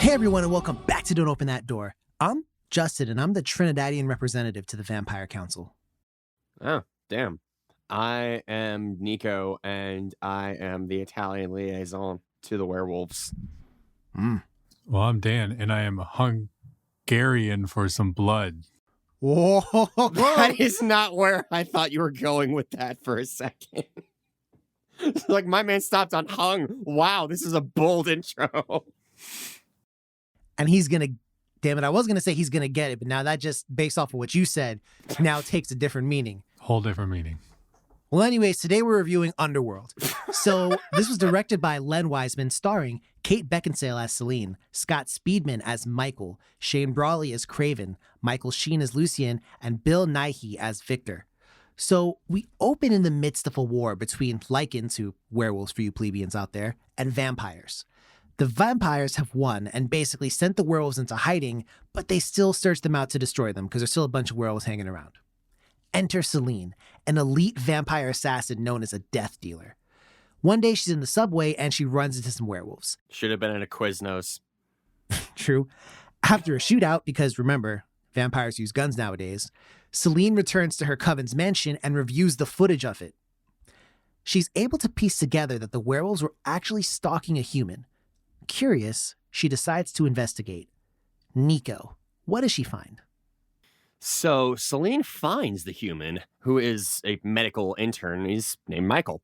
Hey everyone, and welcome back to Don't Open That Door. I'm Justin, and I'm the Trinidadian representative to the Vampire Council. Oh, damn. I am Nico, and I am the Italian liaison to the werewolves. Well, I'm Dan, and I am Hungarian for some blood. Whoa! That is not where I thought you were going with that for a second. Like, my man stopped on hung. Wow, this is a bold intro. And he's gonna, damn it, I was gonna say he's gonna get it, but now that just based off of what you said, now takes a different meaning. Whole different meaning. Well, anyways, today we're reviewing Underworld. So this was directed by Len Wiseman, starring Kate Beckinsale as Celine, Scott Speedman as Michael, Shane Brawley as Kraven, Michael Sheen as Lucien, and Bill Nighy as Victor. So we open in the midst of a war between Lycans, who werewolves for you plebeians out there, and vampires. The vampires have won and basically sent the werewolves into hiding, but they still search them out to destroy them because there's still a bunch of werewolves hanging around. Enter Celine, an elite vampire assassin known as a death dealer. One day she's in the subway and she runs into some werewolves. Should have been in a Quiznos. True. After a shootout, because remember, vampires use guns nowadays, Celine returns to her coven's mansion and reviews the footage of it. She's able to piece together that the werewolves were actually stalking a human. Curious, she decides to investigate. Nico, what does she find? So Celine finds the human, who is a medical intern. He's named Michael.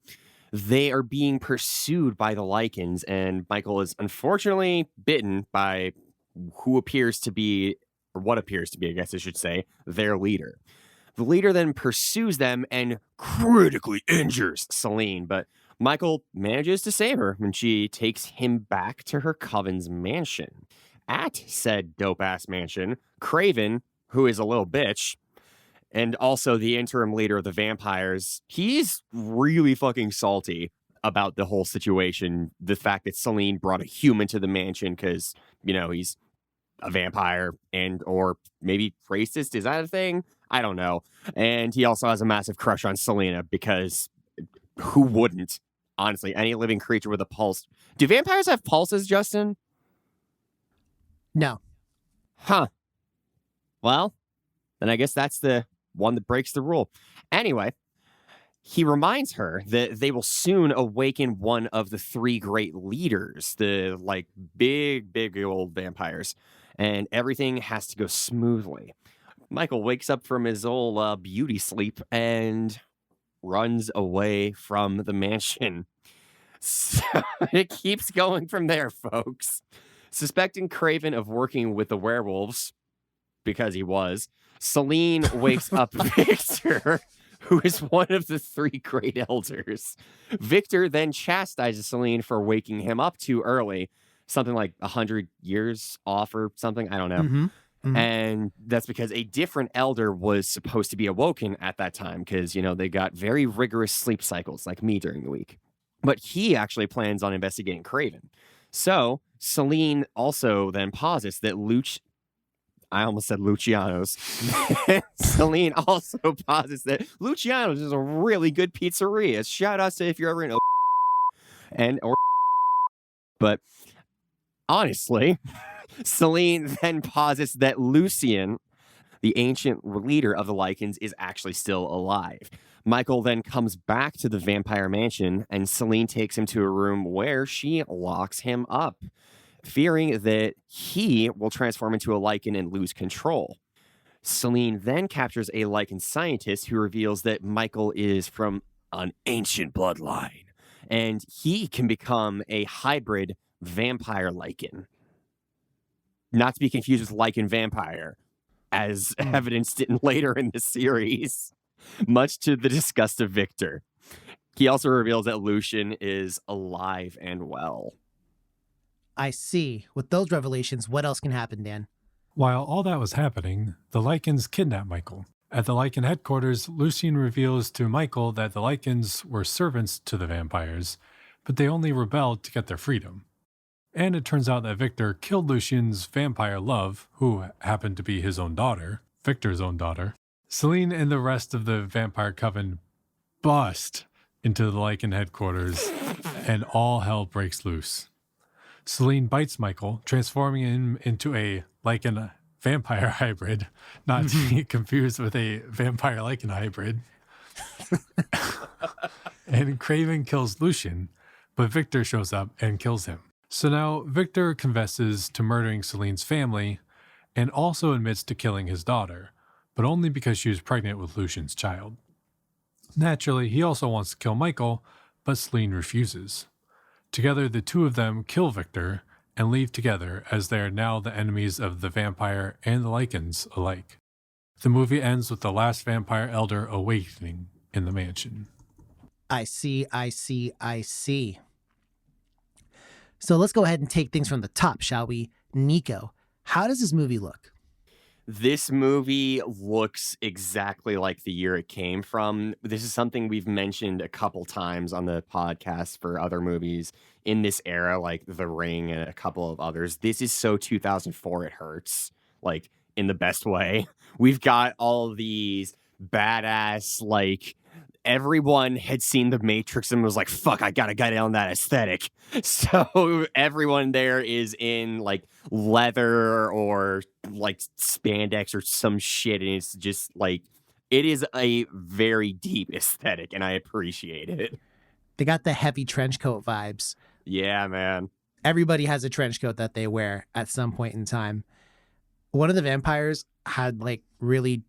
They are being pursued by the Lycans, and Michael is unfortunately bitten by who appears to be, or what appears to be, I guess I should say, their leader. The leader then pursues them and critically injures Celine, but Michael manages to save her when she takes him back to her coven's mansion. At said dope-ass mansion, Kraven, who is a little bitch, and also the interim leader of the vampires, he's really fucking salty about the whole situation. The fact that Celine brought a human to the mansion because, you know, he's a vampire and or maybe racist. Is that a thing? I don't know. And he also has a massive crush on Selena because who wouldn't? Honestly, any living creature with a pulse. Do vampires have pulses, Justin? No. Huh. Well, then I guess that's the one that breaks the rule. Anyway, he reminds her that they will soon awaken one of the three great leaders, the like big old vampires, and everything has to go smoothly. Michael wakes up from his old beauty sleep and runs away from the mansion. So it keeps going from there, folks. Suspecting Kraven of working with the werewolves, because he was, Celine wakes up Victor, who is one of the three great elders. Victor then chastises Celine for waking him up too early, something like 100 years off or something. I don't know. Mm-hmm. And that's because a different elder was supposed to be awoken at that time because, you know, they got very rigorous sleep cycles like me during the week. But he actually plans on investigating Kraven. So Celine also then posits that I almost said Luciano's. Celine also posits that Luciano's is a really good pizzeria. Shout out to if you're ever in but honestly, Celine then posits that Lucien, the ancient leader of the Lycans, is actually still alive. Michael then comes back to the vampire mansion, and Celine takes him to a room where she locks him up, fearing that he will transform into a Lycan and lose control. Celine then captures a Lycan scientist who reveals that Michael is from an ancient bloodline, and he can become a hybrid vampire Lycan. Not to be confused with Lycan vampire, as evidenced later in the series, much to the disgust of Victor. He also reveals that Lucien is alive and well. I see. With those revelations, what else can happen, Dan? While all that was happening, the Lycans kidnap Michael. At the Lycan headquarters, Lucien reveals to Michael that the Lycans were servants to the vampires, but they only rebelled to get their freedom. And it turns out that Victor killed Lucien's vampire love, who happened to be his own daughter, Victor's own daughter. Celine and the rest of the vampire coven bust into the Lycan headquarters, and all hell breaks loose. Celine bites Michael, transforming him into a lichen vampire hybrid, not to be confused with a vampire lichen hybrid. And Kraven kills Lucian, but Victor shows up and kills him. So now Victor confesses to murdering Celine's family and also admits to killing his daughter, but only because she was pregnant with Lucian's child. Naturally, he also wants to kill Michael, but Celine refuses. Together, the two of them kill Victor and leave together as they are now the enemies of the vampire and the lichens alike. The movie ends with the last vampire elder awakening in the mansion. I see. So let's go ahead and take things from the top, shall we? Nico, how does this movie look? This movie looks exactly like the year it came from. This is something we've mentioned a couple times on the podcast for other movies in this era, like The Ring and a couple of others. This is so 2004 it hurts, like in the best way. We've got all of these badass, like everyone had seen The Matrix and was like, fuck, I gotta get on that aesthetic. So everyone there is in like leather or like spandex or some shit. And it's just like, it is a very deep aesthetic and I appreciate it. They got the heavy trench coat vibes. Yeah, man. Everybody has a trench coat that they wear at some point in time. One of the vampires had like really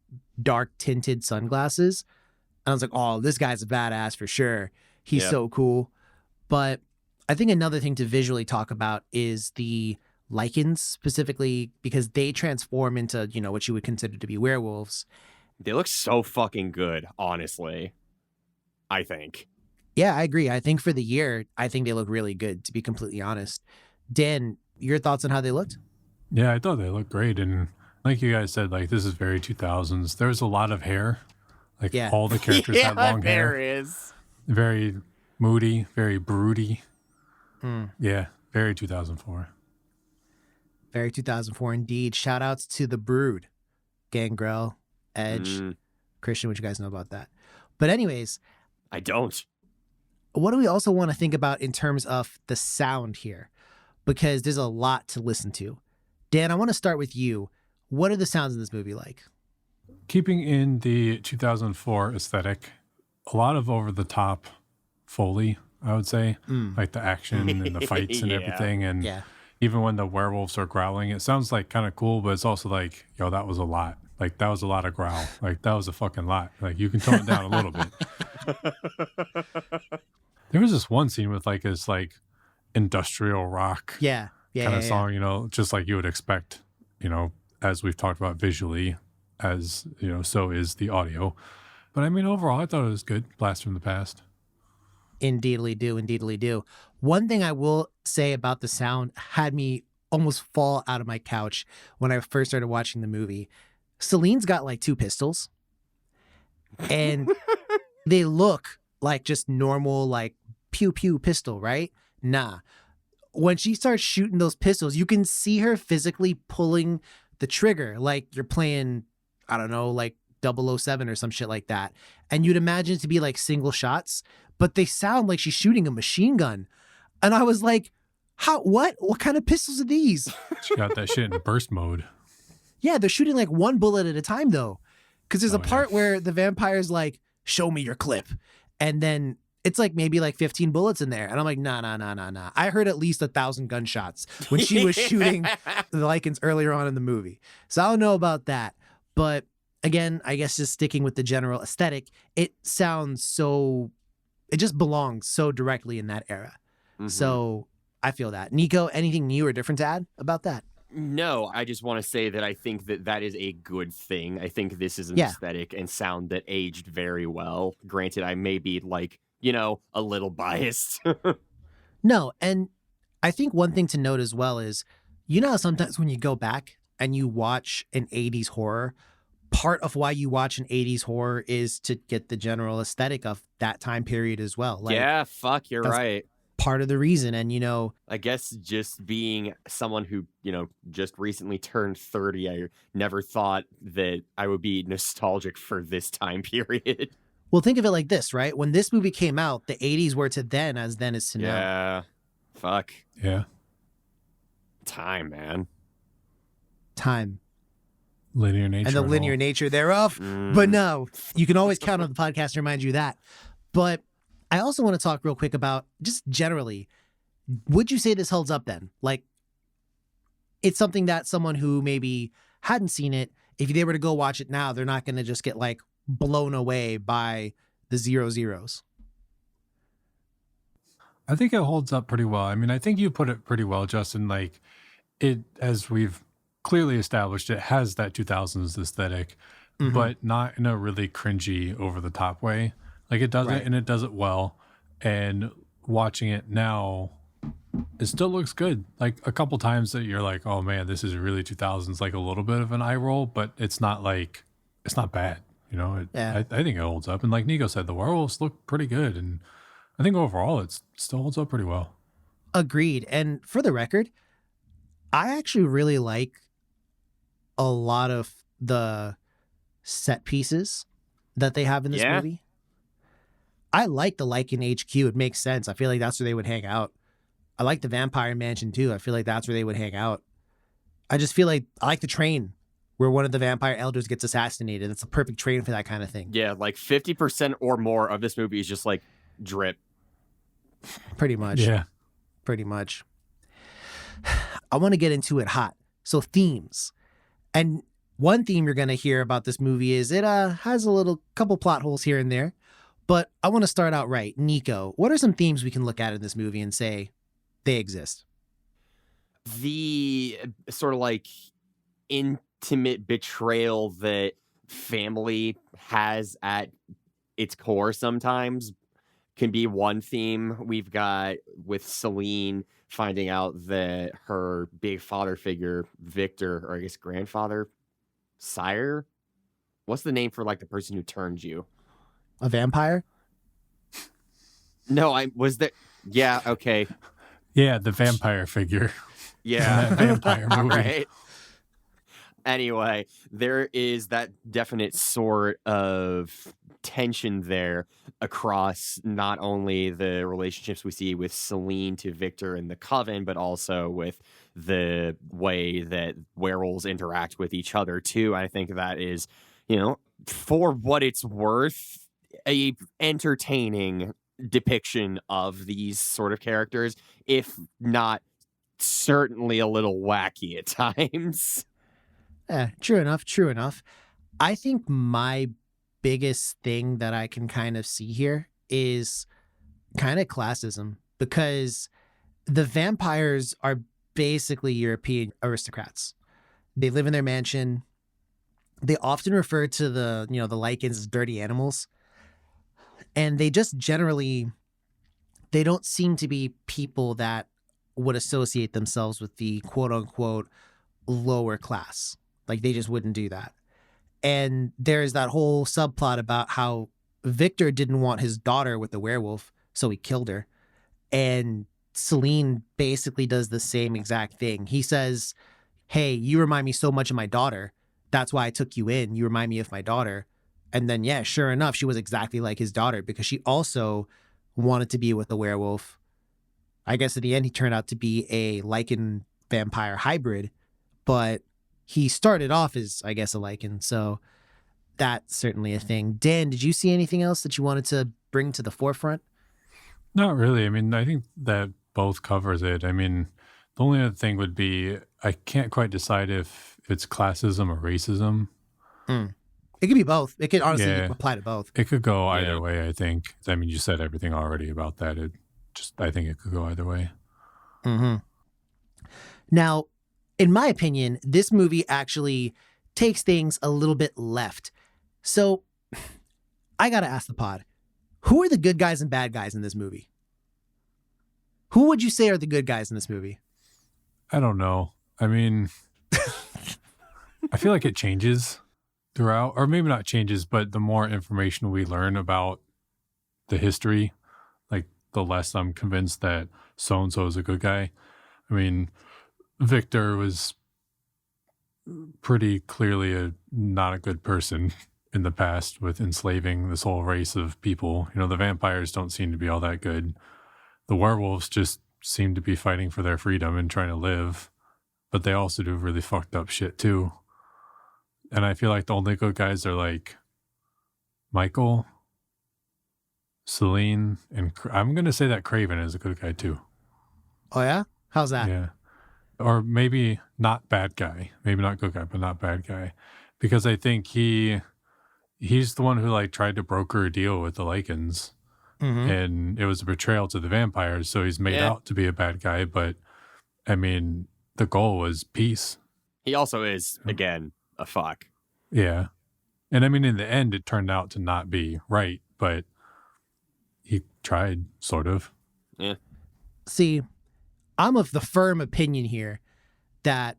dark tinted sunglasses. And I was like, oh, this guy's a badass for sure. He's so cool. But I think another thing to visually talk about is the lichens, specifically because they transform into, you know, what you would consider to be werewolves. They look so fucking good, honestly. I think. Yeah, I agree. I think for the year, I think they look really good, to be completely honest. Dan, your thoughts on how they looked? Yeah, I thought they looked great. And like you guys said, like, this is very 2000s. There's a lot of hair. Like, all the characters had long hair. There is. Very moody, very broody. Yeah, very 2004. Very 2004 indeed. Shout outs to The Brood, Gangrel, Edge, Christian. What you guys know about that? But anyways. I don't. What do we also want to think about in terms of the sound here? Because there's a lot to listen to. Dan, I want to start with you. What are the sounds in this movie like? Keeping in the 2004 aesthetic, a lot of over-the-top Foley, I would say. Like the action and the fights and everything. And even when the werewolves are growling, it sounds like kind of cool, but it's also like, yo, that was a lot. Like, that was a lot of growl. Like, that was a fucking lot. Like, you can tone it down a little bit. There was this one scene with like this like industrial rock kind of song, you know, just like you would expect, you know, as we've talked about visually, as you know, so is the audio. But I mean, overall, I thought it was good. Blast from the past. Indeedly do. One thing I will say about the sound had me almost fall out of my couch when I first started watching the movie. Celine's got like 2 pistols and they look like just normal, like pew pew pistol, right? Nah. When she starts shooting those pistols, you can see her physically pulling the trigger like you're playing, I don't know, like 007 or some shit like that. And you'd imagine it to be like single shots, but they sound like she's shooting a machine gun. And I was like, what kind of pistols are these? She got that shit in burst mode. Yeah, they're shooting like 1 bullet at a time though. Because there's a part where the vampire's like, show me your clip. And then it's like maybe like 15 bullets in there. And I'm like, nah. I heard at least 1,000 gunshots when she was shooting the lichens earlier on in the movie. So I don't know about that. But again, I guess just sticking with the general aesthetic, it sounds so, it just belongs so directly in that era. So I feel that. Nico, anything new or different to add about that? No, I just want to say that I think that is a good thing. I think this is an aesthetic and sound that aged very well. Granted, I may be like, you know, a little biased. No, and I think one thing to note as well is, you know, sometimes when you go back and you watch an 80s horror, part of why you watch an 80s horror is to get the general aesthetic of that time period as well. Like, yeah, fuck, you're right. Part of the reason. And, you know, I guess just being someone who, you know, just recently turned 30, I never thought that I would be nostalgic for this time period. Well, think of it like this, right? When this movie came out, the 80s were to then as to now. Yeah. Fuck. Yeah. Time, man. Time. Linear nature. And the and linear all. nature thereof. But no, you can always count on the podcast to remind you that. But I also want to talk real quick about just generally, would you say this holds up then? Like, it's something that someone who maybe hadn't seen it, if they were to go watch it now, they're not going to just get like blown away by the 0-0s. I think it holds up pretty well. I mean, I think you put it pretty well, Justin. Like, it, as we've clearly established, it has that 2000s aesthetic, but not in a really cringy, over the top way. Like, it does it, and it does it well. And watching it now, it still looks good. Like, a couple times that you're like, oh man, this is really 2000s, like a little bit of an eye roll, but it's not like, it's not bad. You know, I think it holds up. And like Nico said, the werewolves look pretty good. And I think overall it still holds up pretty well. Agreed. And for the record, I actually really like a lot of the set pieces that they have in this movie. I like the Lycan HQ. It makes sense. I feel like that's where they would hang out. I like the Vampire Mansion too. I feel like that's where they would hang out. I just feel like I like the train where one of the vampire elders gets assassinated. It's a perfect train for that kind of thing. Yeah, like 50% or more of this movie is just like drip. Pretty much. Yeah. Pretty much. I want to get into it hot. So themes. And one theme you're going to hear about this movie is it has a couple plot holes here and there. But I want to start out right. Nico, what are some themes we can look at in this movie and say they exist? The sort of like intimate betrayal that family has at its core sometimes can be one theme. We've got with Celine finding out that her big father figure, Victor, or I guess grandfather, sire, what's the name for like the person who turned you? A vampire? No, yeah, okay. Yeah, the vampire figure. Yeah. That vampire movie. All right. Anyway, there is that definite sort of tension there across not only the relationships we see with Celine to Victor and the coven, but also with the way that werewolves interact with each other too. I think that is, for what it's worth, a entertaining depiction of these sort of characters, if not certainly a little wacky at times. True enough. I think my biggest thing that I can kind of see here is kind of classism, because the vampires are basically European aristocrats. They live in their mansion. They often refer to the Lycans as dirty animals. And they just generally, they don't seem to be people that would associate themselves with the quote unquote lower class. Like, they just wouldn't do that. And there's that whole subplot about how Victor didn't want his daughter with the werewolf, so he killed her. And Celine basically does the same exact thing. He says, hey, you remind me so much of my daughter. That's why I took you in. You remind me of my daughter. And then, yeah, sure enough, she was exactly like his daughter, because she also wanted to be with the werewolf. I guess at the end, he turned out to be a Lycan vampire hybrid, but he started off as, I guess, a Lycan. So that's certainly a thing. Dan, did you see anything else that you wanted to bring to the forefront? Not really. I mean, I think that both covers it. I mean, the only other thing would be, I can't quite decide if it's classism or racism. It could be both. It could honestly apply to both. It could go either way, I think. I mean, you said everything already about that. I think it could go either way. Now, in my opinion, this movie actually takes things a little bit left. So I got to ask the pod, who are the good guys and bad guys in this movie? Who would you say are the good guys in this movie? I don't know. I mean, I feel like it changes throughout, or maybe not changes, but the more information we learn about the history, like the less I'm convinced that so-and-so is a good guy. I mean, Victor was pretty clearly not a good person in the past with enslaving this whole race of people. The vampires don't seem to be all that good. The werewolves just seem to be fighting for their freedom and trying to live. but they also do really fucked up shit too. And I feel like the only good guys are like Michael, Celine, and I'm going to say that Kraven is a good guy too. Oh, yeah? How's that? Yeah. Or maybe not bad guy. Maybe not good guy, but not bad guy. Because I think he's the one who like tried to broker a deal with the Lycans. Mm-hmm. And it was a betrayal to the vampires. So he's made out to be a bad guy. But I mean, the goal was peace. He also is, again, a fuck. Yeah. And I mean, in the end, it turned out to not be right, but he tried, sort of. Yeah. See, I'm of the firm opinion here that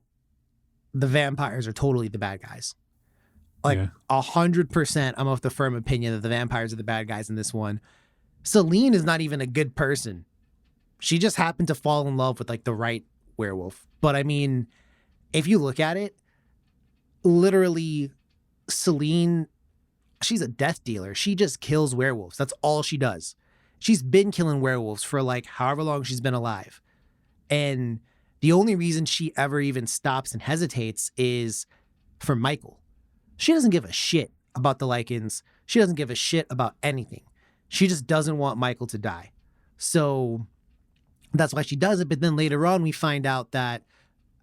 the vampires are totally the bad guys. Like 100%, I'm of the firm opinion that the vampires are the bad guys in this one. Celine is not even a good person. She just happened to fall in love with like the right werewolf. But I mean, if you look at it, literally Celine, she's a death dealer. She just kills werewolves. That's all she does. She's been killing werewolves for like however long she's been alive. And the only reason she ever even stops and hesitates is for Michael. She doesn't give a shit about the Lycans. She doesn't give a shit about anything. She just doesn't want Michael to die. So that's why she does it. But then later on, we find out that,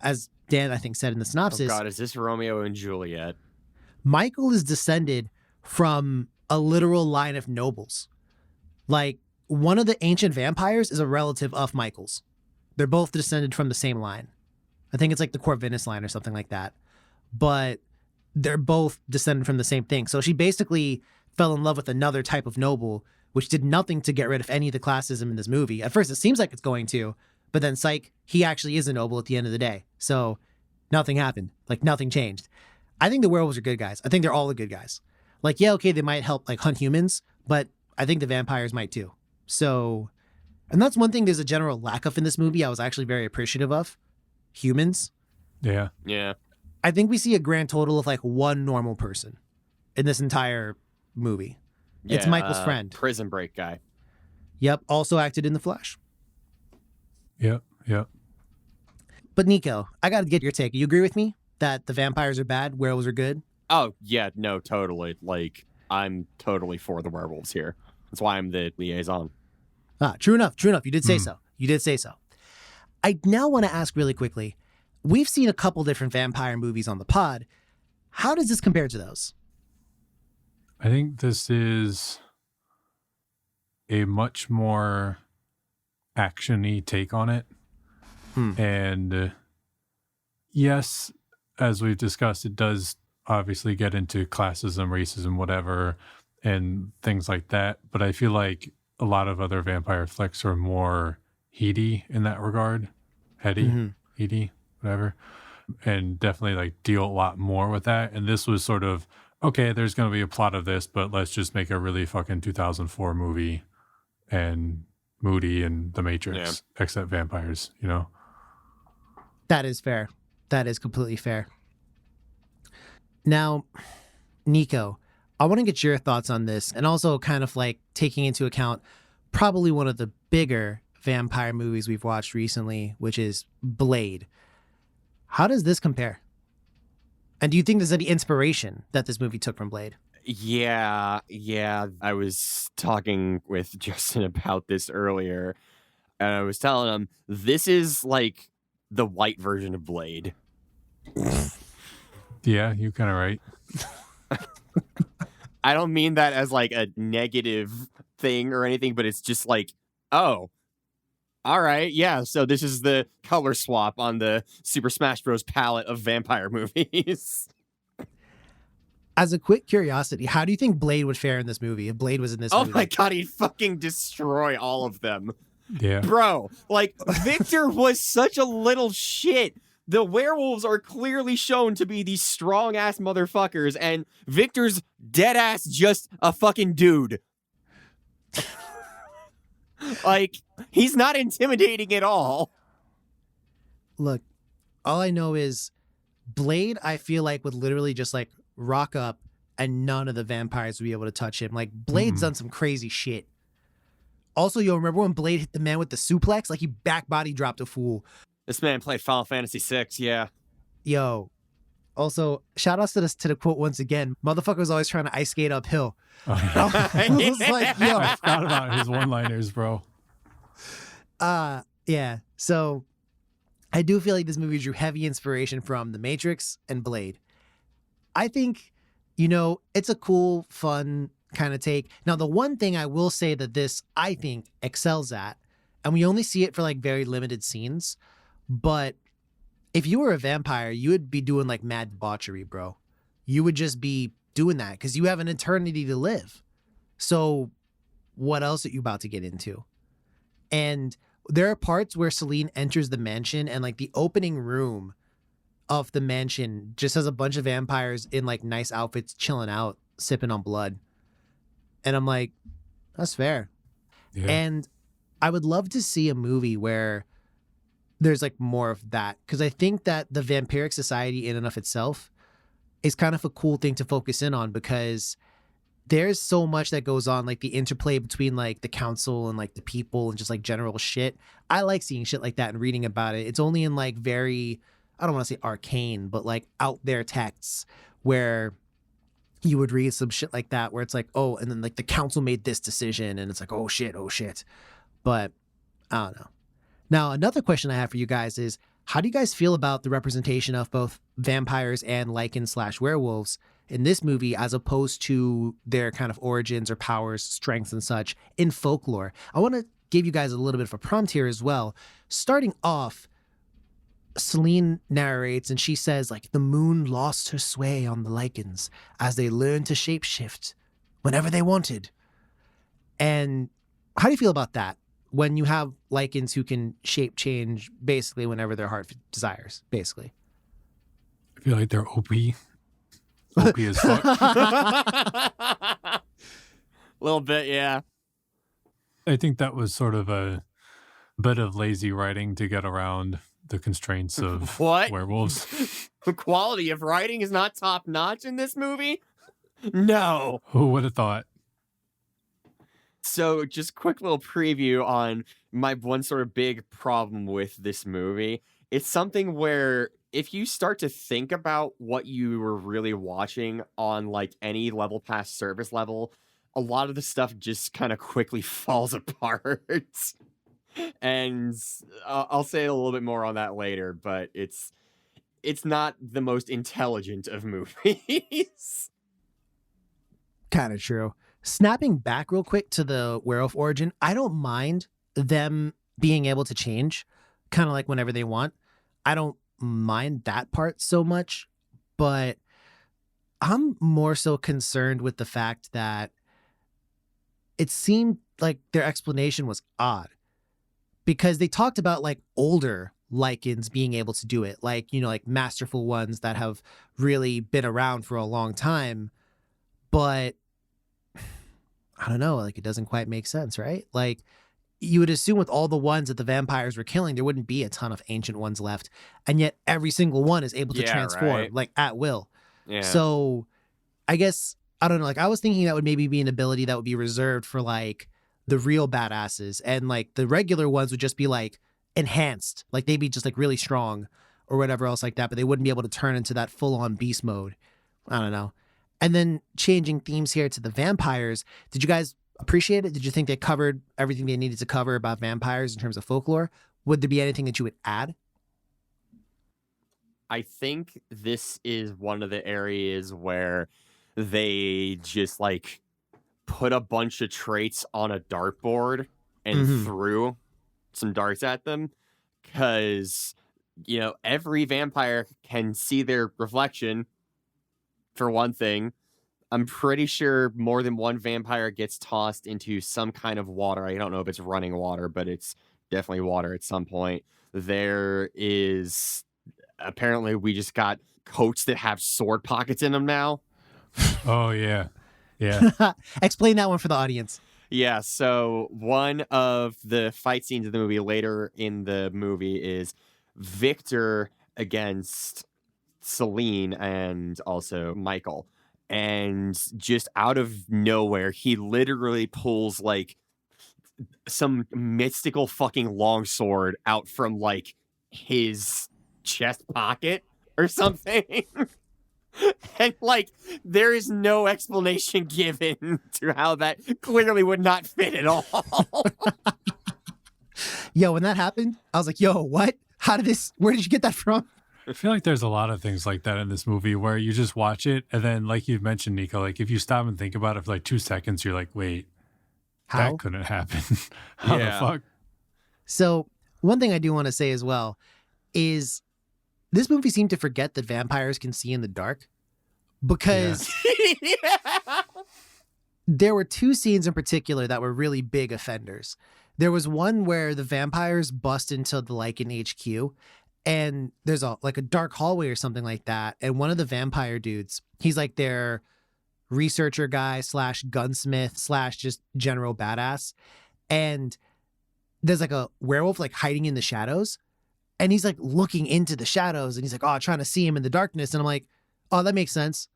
as Dan, I think, said in the synopsis. Oh, God, is this Romeo and Juliet? Michael is descended from a literal line of nobles. Like, one of the ancient vampires is a relative of Michael's. They're both descended from the same line. I think it's like the Corvinus line or something like that. But they're both descended from the same thing. So she basically fell in love with another type of noble, which did nothing to get rid of any of the classism in this movie. At first, it seems like it's going to, but then psych, he actually is a noble at the end of the day. So nothing happened. Like, nothing changed. I think the werewolves are good guys. I think they're all the good guys. Like, yeah, okay, they might help like hunt humans, but I think the vampires might too. So, and that's one thing there's a general lack of in this movie I was actually very appreciative of. Humans. Yeah. Yeah. I think we see a grand total of like one normal person in this entire movie. Yeah, it's Michael's friend. Prison Break guy. Yep. Also acted in The Flash. Yep. But Nico, I got to get your take. You agree with me that the vampires are bad, werewolves are good? Oh, yeah, no, totally. Like, I'm totally for the werewolves here. That's why I'm the liaison. True enough. You did say so. I now want to ask really quickly. We've seen a couple different vampire movies on the pod. How does this compare to those? I think this is a much more action-y take on it. And yes, as we've discussed, it does obviously get into classism, racism, whatever, and things like that. But I feel like a lot of other vampire flicks are more heady in that regard. Heady, whatever. And definitely like deal a lot more with that. And this was sort of, okay, there's going to be a plot of this, but let's just make a really fucking 2004 movie and moody and The Matrix, except vampires, you know? That is fair. That is completely fair. Now, Nico, I want to get your thoughts on this, and also kind of like taking into account probably one of the bigger vampire movies we've watched recently, which is Blade. How does this compare? And do you think there's any inspiration that this movie took from Blade? Yeah. I was talking with Justin about this earlier, and I was telling him this is like the white version of Blade. Yeah, you're kind of right. I don't mean that as like a negative thing or anything, but it's just like, oh, all right, yeah, so this is the color swap on the Super Smash Bros. Palette of vampire movies. As a quick curiosity, how do you think Blade would fare in this movie if Blade was in this movie? Oh my God, he'd fucking destroy all of them. Yeah. Bro, like, Victor was such a little shit. The werewolves are clearly shown to be these strong-ass motherfuckers, and Victor's dead-ass just a fucking dude. Like, he's not intimidating at all. Look, all I know is Blade, I feel like, would literally just, like, rock up and none of the vampires would be able to touch him. Like, Blade's done some crazy shit. Also, you'll remember when Blade hit the man with the suplex? Like, he back body dropped a fool. This man played Final Fantasy VI, yeah. Yo. Also, shout outs to the quote once again. Motherfucker's always trying to ice skate uphill. Oh, yeah. I was like, yo. I forgot about his one-liners, bro. Yeah. So I do feel like this movie drew heavy inspiration from The Matrix and Blade. I think, it's a cool, fun kind of take. Now, the one thing I will say that this, I think, excels at, and we only see it for like very limited scenes, but if you were a vampire, you would be doing like mad debauchery, bro. You would just be doing that because you have an eternity to live. So what else are you about to get into? And there are parts where Celine enters the mansion and like the opening room of the mansion just has a bunch of vampires in like nice outfits chilling out, sipping on blood. And I'm like, that's fair. Yeah. And I would love to see a movie where there's like more of that, because I think that the vampiric society in and of itself is kind of a cool thing to focus in on, because there's so much that goes on, like the interplay between like the council and like the people and just like general shit. I like seeing shit like that and reading about it. It's only in like very, I don't want to say arcane, but like out there texts where you would read some shit like that where it's like, oh, and then like the council made this decision and it's like, oh shit. But I don't know. Now, another question I have for you guys is, how do you guys feel about the representation of both vampires and lycans/werewolves in this movie as opposed to their kind of origins or powers, strengths, and such in folklore? I want to give you guys a little bit of a prompt here as well. Starting off, Celine narrates and she says, like, the moon lost her sway on the lycans as they learned to shapeshift whenever they wanted. And how do you feel about that? When you have lycans who can shape change basically whenever their heart desires, basically. I feel like they're OP. OP as fuck. A little bit, yeah. I think that was sort of a bit of lazy writing to get around the constraints of What? werewolves. The quality of writing is not top notch in this movie? No. Who would have thought? So just quick little preview on my one sort of big problem with this movie. It's something where if you start to think about what you were really watching on like any level past service level, a lot of the stuff just kind of quickly falls apart. And I'll say a little bit more on that later, but it's not the most intelligent of movies. Kind of true. Snapping back real quick to the werewolf origin, I don't mind them being able to change kind of like whenever they want. I don't mind that part so much, but I'm more so concerned with the fact that it seemed like their explanation was odd, because they talked about like older lycans being able to do it, like, like masterful ones that have really been around for a long time. But I don't know, like it doesn't quite make sense, right? Like you would assume with all the ones that the vampires were killing, there wouldn't be a ton of ancient ones left. And yet every single one is able to transform right. like at will. Yeah. So I guess, I don't know, like I was thinking that would maybe be an ability that would be reserved for like the real badasses, and like the regular ones would just be like enhanced. Like they'd be just like really strong or whatever else like that, but they wouldn't be able to turn into that full on beast mode. I don't know. And then changing themes here to the vampires. Did you guys appreciate it? Did you think they covered everything they needed to cover about vampires in terms of folklore? Would there be anything that you would add? I think this is one of the areas where they just like put a bunch of traits on a dartboard and threw some darts at them, because every vampire can see their reflection, for one thing. I'm pretty sure more than one vampire gets tossed into some kind of water. I don't know if it's running water, but it's definitely water at some point. There is, apparently we just got coats that have sword pockets in them now. Oh, yeah. Yeah. Explain that one for the audience. Yeah, so one of the fight scenes of the movie later in the movie is Victor against Celine and also Michael. And just out of nowhere, he literally pulls like some mystical fucking longsword out from like his chest pocket or something. And like, there is no explanation given to how that clearly would not fit at all. Yo, when that happened, I was like, yo, what? Where did you get that from? I feel like there's a lot of things like that in this movie where you just watch it and then, like you mentioned, Nico, like if you stop and think about it for like 2 seconds, you're like, wait, How? that couldn't happen. How the fuck? So one thing I do want to say as well is this movie seemed to forget that vampires can see in the dark, because there were 2 scenes in particular that were really big offenders. There was one where the vampires bust into the Lycan HQ, and there's a dark hallway or something like that. And one of the vampire dudes, he's like their researcher guy / gunsmith / just general badass. And there's like a werewolf like hiding in the shadows. And he's like looking into the shadows, and he's like, oh, trying to see him in the darkness. And I'm like, oh, that makes sense.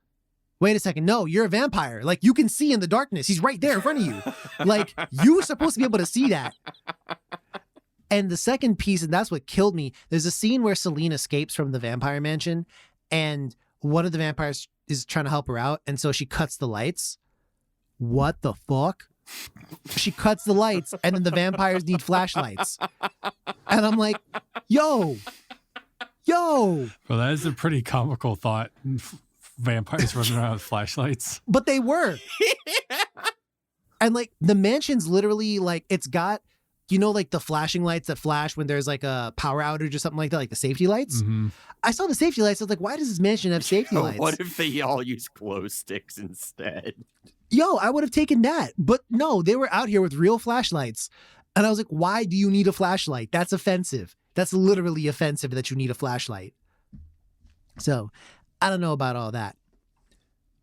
Wait a second. No, you're a vampire. Like, you can see in the darkness. He's right there in front of you. Like, you're supposed to be able to see that. And the second piece, and that's what killed me, there's a scene where Selene escapes from the vampire mansion, and one of the vampires is trying to help her out. And so she cuts the lights. What the fuck? She cuts the lights, and then the vampires need flashlights. And I'm like, yo. Well, that is a pretty comical thought. Vampires running around with flashlights. But they were. And like the mansion's literally like, it's got, you know, like the flashing lights that flash when there's like a power outage or something like that, like the safety lights. Mm-hmm. I saw the safety lights. I was like, why does this mansion have safety lights? What if they all use glow sticks instead? Yo, I would have taken that. But no, they were out here with real flashlights. And I was like, why do you need a flashlight? That's offensive. That's literally offensive that you need a flashlight. So I don't know about all that.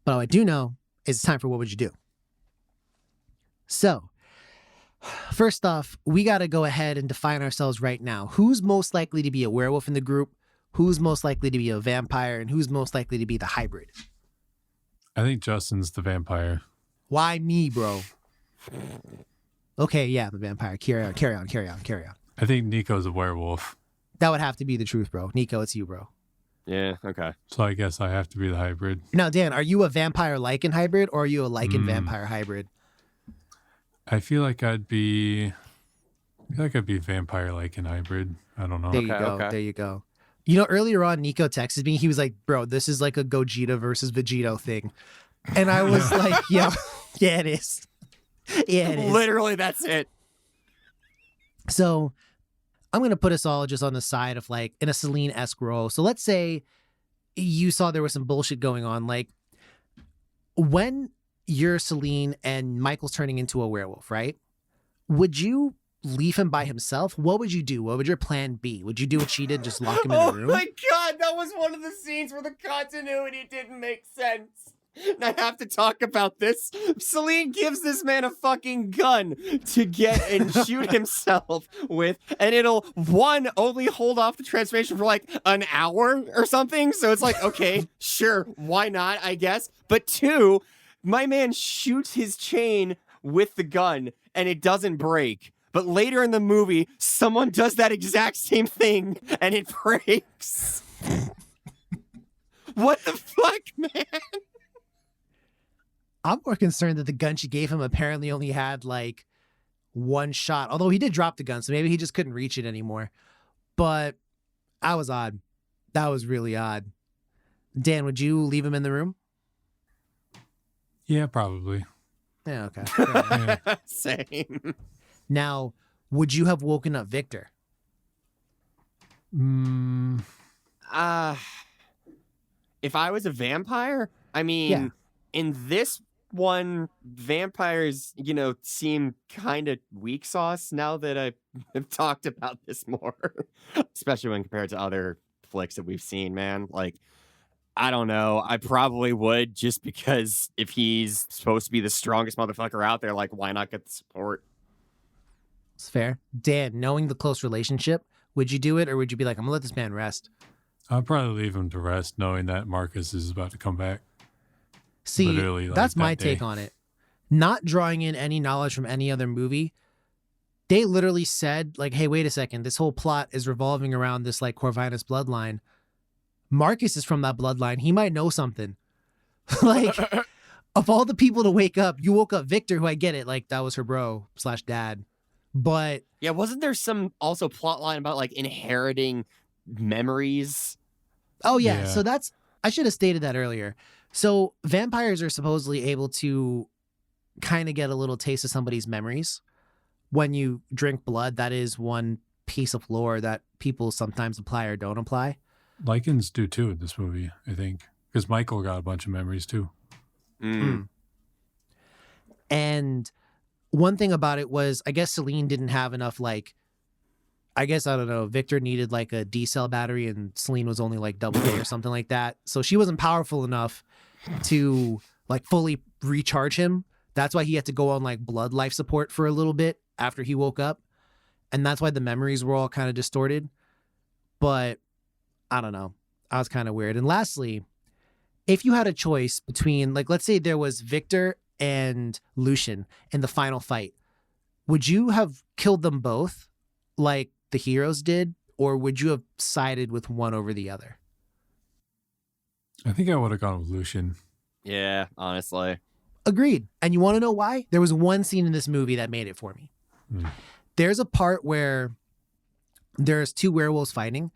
But what I do know is it's time for What Would You Do? So first off, we got to go ahead and define ourselves right now. Who's most likely to be a werewolf in the group? Who's most likely to be a vampire? And who's most likely to be the hybrid? I think Justin's the vampire. Why me, bro? Okay, yeah, the vampire. Carry on. I think Nico's a werewolf. That would have to be the truth, bro. Nico, it's you, bro. Yeah, okay. So I guess I have to be the hybrid. Now, Dan, are you a vampire Lycan hybrid, or are you a Lycan vampire hybrid? I feel like I'd be vampire Lycan hybrid. I don't know. There you go. Okay. There you go. You know, earlier on, Nico texted me. He was like, bro, this is like a Gogeta versus Vegito thing. And I was like, yeah, it is. Yeah, it is. Literally, that's it. So I'm going to put us all just on the side of like in a Selene-esque role. So let's say you saw there was some bullshit going on. Like when you're Selene and Michael's turning into a werewolf, right? Would you leave him by himself? What would you do? What would your plan be? Would you do what she did, just lock him in the room? Oh my god, that was one of the scenes where the continuity didn't make sense. And I have to talk about this. Selene gives this man a fucking gun to get and shoot himself with, and it'll, one, only hold off the transformation for like an hour or something. So it's like, okay, sure, why not, I guess. But 2, my man shoots his chain with the gun and it doesn't break. But later in the movie, someone does that exact same thing and it breaks. What the fuck, man? I'm more concerned that the gun she gave him apparently only had like one shot. Although he did drop the gun, so maybe he just couldn't reach it anymore. But that was odd. That was really odd. Dan, would you leave him in the room? Yeah, probably. Yeah, okay. Yeah. Same. Now, would you have woken up Victor? If I was a vampire, I mean, in this one, vampires, seem kind of weak sauce now that I've talked about this more, especially when compared to other flicks that we've seen, man. Like, I don't know. I probably would, just because if he's supposed to be the strongest motherfucker out there, like, why not get the support? It's fair. Dan, knowing the close relationship, would you do it, or would you be like, I'm gonna let this man rest? I'll probably leave him to rest, knowing that Marcus is about to come back. See, Literally, like, that's my that day. take on it. Not drawing in any knowledge from any other movie, They literally said, like, hey, wait a second. This whole plot is revolving around this, like, Corvinus bloodline. Marcus is from that bloodline. He might know something. Like, of all the people to wake up, you woke up Victor, who I get it. Like, that was her bro / dad. But Yeah, wasn't there some also plot line about like inheriting memories? oh yeah, Yeah. so that's, I should have stated that earlier. So vampires are supposedly able to kind of get a little taste of somebody's memories when you drink blood. That is one piece of lore that people sometimes apply or don't apply. Lycans do too in this movie, I think, because Michael got a bunch of memories too. And one thing about it was, I guess Celine didn't have enough, like, I guess, I don't know, Victor needed like a D-cell battery and Celine was only like double A or something like that. So she wasn't powerful enough to like fully recharge him. That's why he had to go on like blood life support for a little bit after he woke up. And that's why the memories were all kind of distorted. But I don't know. I was kind of weird. And lastly, if you had a choice between, like, let's say there was Victor and Lucian in the final fight, would you have killed them both like the heroes did, or would you have sided with one over the other? I think I would have gone with Lucian. Yeah, honestly. Agreed. And you want to know why? There was one scene in this movie that made it for me. There's a part where there's two werewolves fighting,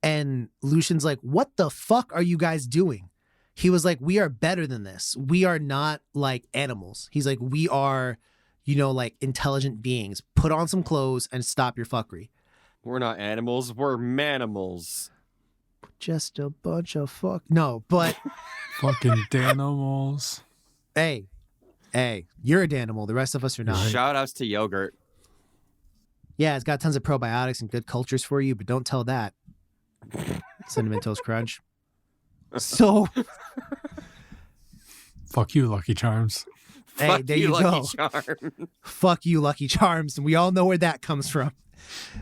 and Lucian's like, what the fuck are you guys doing? He was like, we are better than this. We are not like animals. He's like, we are, you know, like intelligent beings. Put on some clothes and stop your fuckery. We're not animals, we're manimals. Just a bunch of fuck. No, but Fucking Danimals. hey, you're a Danimal. The rest of us are not. Shout outs to yogurt. Yeah, it's got tons of probiotics and good cultures for you, but don't tell that. Cinnamon Toast Crunch. So, Fuck you, Lucky Charms. hey, Fuck there you, you Lucky go. Charm. Fuck you, Lucky Charms. And we all know where that comes from.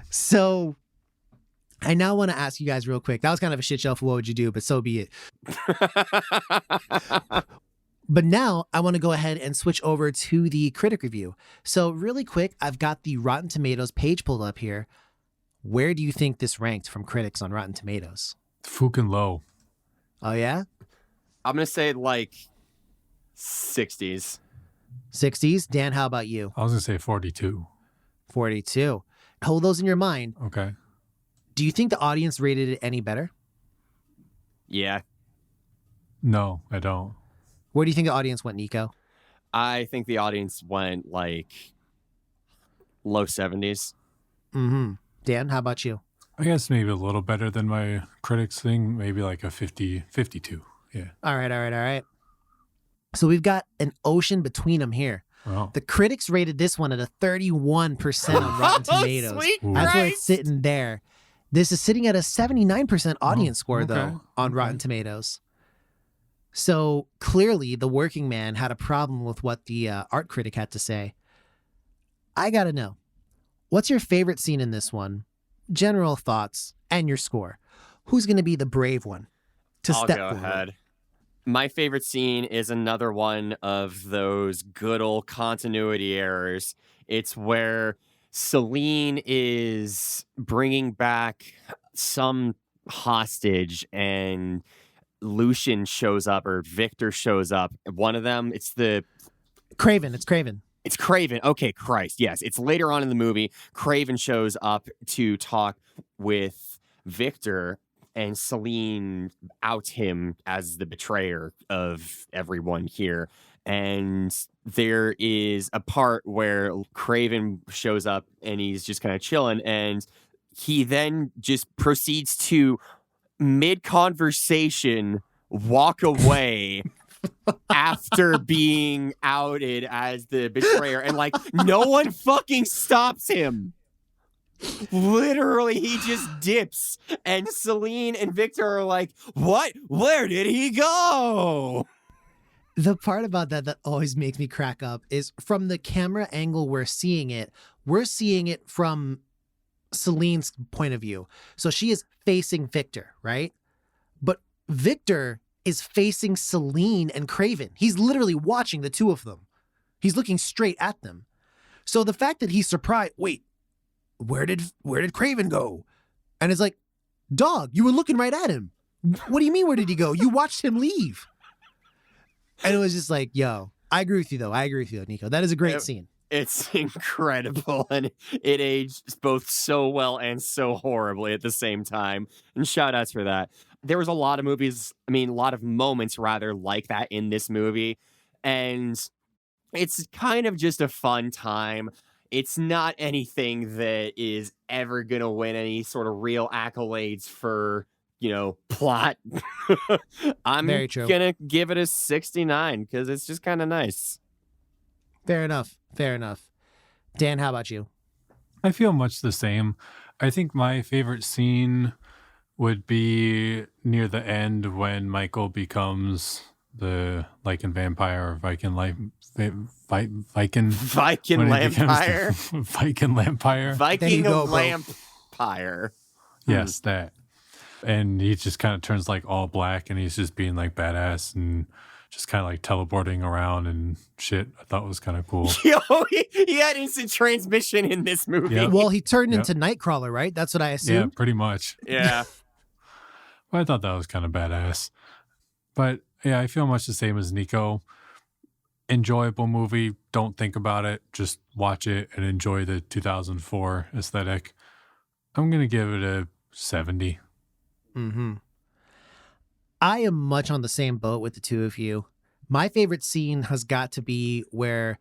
So, I now want to ask you guys real quick. That was kind of a shit show for what would you do, but so be it. But now I want to go ahead and switch over to the critic review. So really quick, I've got the Rotten Tomatoes page pulled up here. Where do you think this ranked from critics on Rotten Tomatoes? Fucking low. Oh, yeah? I'm going to say like 60s. 60s? Dan, how about you? I was going to say 42. 42. Hold those in your mind. Okay. Do you think the audience rated it any better? Yeah. No, I don't. Where do you think the audience went, Nico? I think the audience went like low 70s. Mm-hmm. Dan, how about you? I guess maybe a little better than my critics thing. Maybe like a 50, 52. Yeah. All right. So we've got an ocean between them here. Well, The critics rated this one at a 31% on Rotten Tomatoes. Sweet That's where it's Christ. sitting there. This is sitting at a 79% audience score, okay, though, on okay. Rotten Tomatoes. So clearly, the working man had a problem with what the art critic had to say. I gotta know, what's your favorite scene in this one? General thoughts and your score. Who's going to be the brave one to I'll step go forward? ahead. My favorite scene is another one of those good old continuity errors. It's where Celine is bringing back some hostage and Lucian shows up, or Victor shows up. One of them, it's Kraven. It's Kraven. It's Kraven. Okay, Christ. Yes, it's later on in the movie. Kraven shows up to talk with Victor, and Celine outs him as the betrayer of everyone here. And there is a part where Kraven shows up and he's just kind of chilling, and he then just proceeds to mid-conversation walk away after being outed as the betrayer, and like no one fucking stops him. Literally, he just dips, and Celine and Victor are like, what? Where did he go? The part about that always makes me crack up is from the camera angle we're seeing it from Celine's point of view. So she is facing Victor, right? But Victor is facing Celine and Kraven. He's literally watching the two of them. He's looking straight at them. So the fact that he's surprised, wait, where did Kraven go? And it's like, dog, you were looking right at him. What do you mean, where did he go? You watched him leave. And it was just like, yo, I agree with you, though. I agree with you, Nico. That is a great scene. It's incredible, and it aged both so well and so horribly at the same time. And shout outs for that. There was a lot of a lot of moments rather like that in this movie. And it's kind of just a fun time. It's not anything that is ever going to win any sort of real accolades for, plot. I'm going to give it a 69 because it's just kind of nice. Fair enough. Dan, how about you? I feel much the same. I think my favorite scene would be near the end when Michael becomes the Lycan vampire or Viking Vampire. Viking Lampire. Yes, that. And he just kind of turns like all black and he's just being like badass and just kind of like teleporting around and shit. I thought was kind of cool. Yo, he had instant transmission in this movie. Yep. Well, he turned into Nightcrawler, right? That's what I assume. Yeah, pretty much. Yeah. But I thought that was kind of badass. But yeah, I feel much the same as Nico. Enjoyable movie. Don't think about it. Just watch it and enjoy the 2004 aesthetic. I'm going to give it a 70. Mm-hmm. I am much on the same boat with the two of you. My favorite scene has got to be where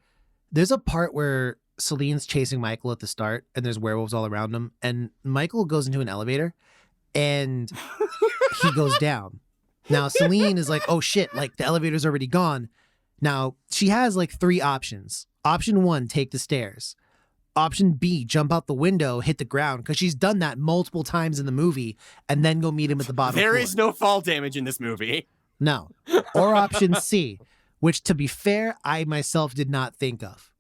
there's a part where Celine's chasing Michael at the start and there's werewolves all around him. And Michael goes into an elevator and he goes down. Now, Celine is like, oh shit, like the elevator's already gone. Now, she has like 3 options. Option 1, take the stairs. Option B, jump out the window, hit the ground, because she's done that multiple times in the movie, and then go meet him at the bottom There floor. is no fall damage in this movie. No. Or option C, which, to be fair, I myself did not think of.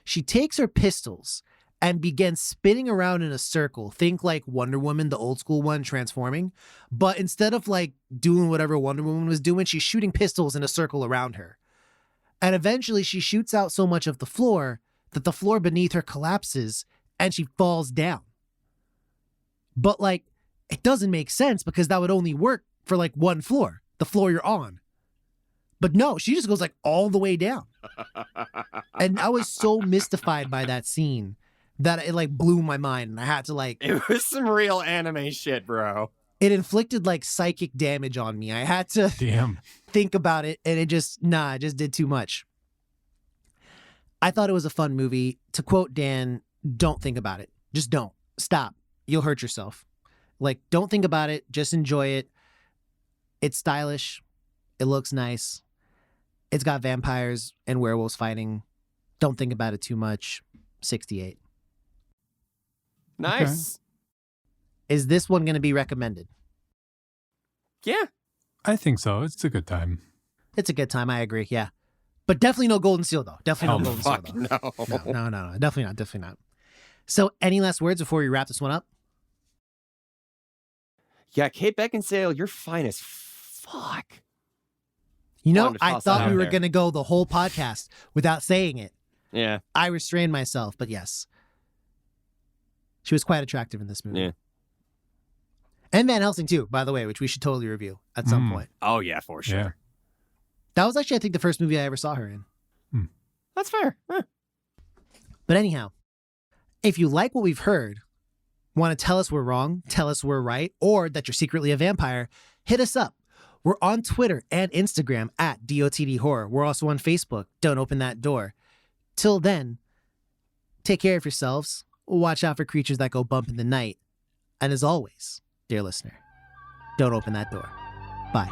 She takes her pistols and begins spinning around in a circle. Think like Wonder Woman, the old school one, transforming. But instead of like doing whatever Wonder Woman was doing, she's shooting pistols in a circle around her. And eventually she shoots out so much of the floor that the floor beneath her collapses and she falls down. But like, it doesn't make sense because that would only work for like one floor, the floor you're on. But no, she just goes like all the way down. And I was so mystified by that scene that it like blew my mind. And I had to like... It was some real anime shit, bro. It inflicted like psychic damage on me. I had to think about it and it just did too much. I thought it was a fun movie. To quote Dan, don't think about it. Just don't. Stop. You'll hurt yourself. Like, don't think about it. Just enjoy it. It's stylish. It looks nice. It's got vampires and werewolves fighting. Don't think about it too much. 68. Nice. Okay. Is this one going to be recommended? Yeah. I think so. It's a good time. It's a good time. I agree. Yeah. But definitely no Golden Seal, though. Definitely no Golden Seal, though. No. Definitely not. So, any last words before we wrap this one up? Yeah, Kate Beckinsale, you're fine as fuck. You know, I thought we were going to go the whole podcast without saying it. Yeah. I restrained myself, but yes. She was quite attractive in this movie. Yeah. And Van Helsing, too, by the way, which we should totally review at some point. Oh, yeah, for sure. Yeah. That was actually, I think, the first movie I ever saw her in. That's fair. Huh. But anyhow, if you like what we've heard, want to tell us we're wrong, tell us we're right, or that you're secretly a vampire, hit us up. We're on Twitter and Instagram at DOTD Horror. We're also on Facebook. Don't open that door. Till then, take care of yourselves. Watch out for creatures that go bump in the night. And as always, dear listener, don't open that door. Bye.